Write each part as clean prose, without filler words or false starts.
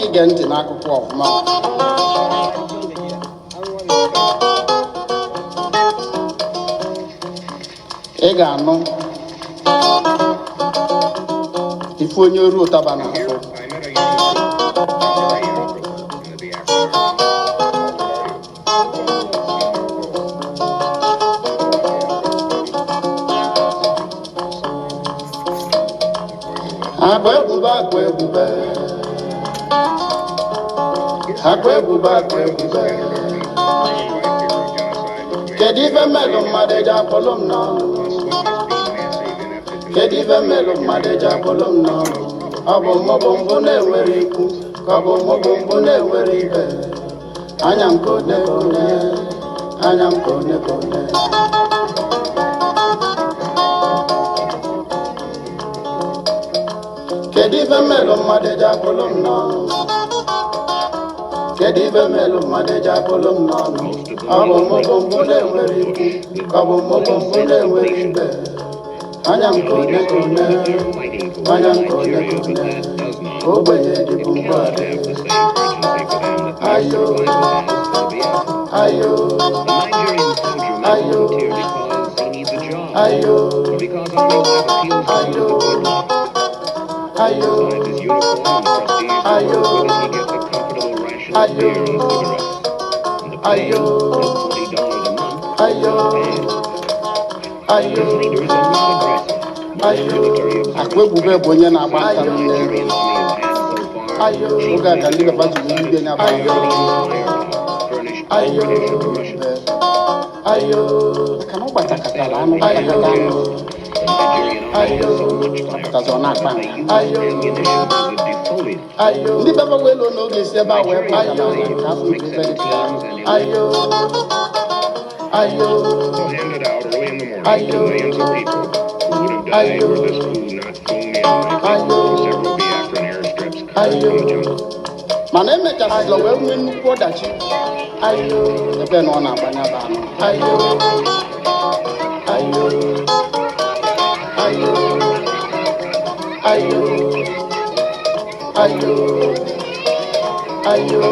ige ntị n'akụkọ ọfụma ị ga-anụ ife onye oru ụtaba na-afụ akwa ebube akwa ebube akwa ebube akwa ebube kedu ife mmelụ mmadụ eji akpọlụ m n'ọnụ kedu ife mmelụ mmadụ eji akpọlụ m n'ọnụ ọ bụ mmụbụ mbụ na-enwere ikwu ka ọ bụ mmụbụ mbụ na-enwere ibe anya m ka one ka one anya m ka one ka one kedu ife mmelụ mmadụ eji akpọlụ m n'ọnụ kedu ife mmelụ mmadụ eji akpọlụ m n'ọnụ ọ bụ mmụbụ mbụ na-enwere ikwu ka ọ bụ mmụbụ mbụ na-enwere ibe anya m ka one ka one anya m ka one ka one ogbenye dịbụ mgbadị ayo ayo ayo ayo ayo ayo ayo ayo ayo ayo ayo ayo akwa ebube bụ onye na-agba nta n'elu ayo oge a ka ndị baba ji ndị nya ayo ayo ayo ka na ụgbachakatara anụ gbachakata anụ ayo apụtazi ọ na-akpa ayo ayo ndị baba wee lụọ n'oge si ebe a wee kpa ayo ka afọ ibube dị ayo ayo ayo ayo ayo mana emechasịla wee nwee nnukwu ọdachi ayo ebe na ọ na-agbanye aba anụ ayo ayo ayo ayo ayo ayo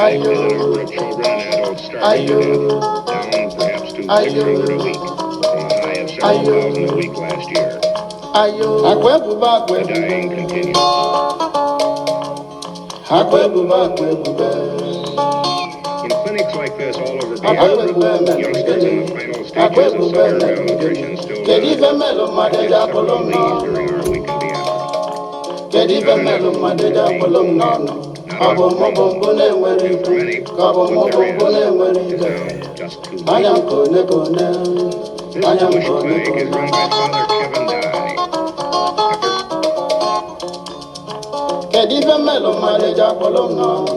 ayo ayo ayo ayo ayo akwa ebube akwa ebube akwa ebube akwa ebube In clinics like this all over Biafra, youngsters in the final stages of cellular malnutrition still kedu ife mmelụ mmadụ eji akpọlụ m n'ọnụ during our week in Biafra. kedu ife mmelụ mmadụ eji akpọlụ m n'ọnụ ọ bụ mmụbụ mbụ na-enwere ikwu ka ọ bụ mmụbụ mbụ na-enwere ibe anya m ka one ka one This anya m bush ka one clinic ka is run one by Father Kevin Dye. kedu ife mmelụ mmadụ eji akpọlụ m n'ọnụ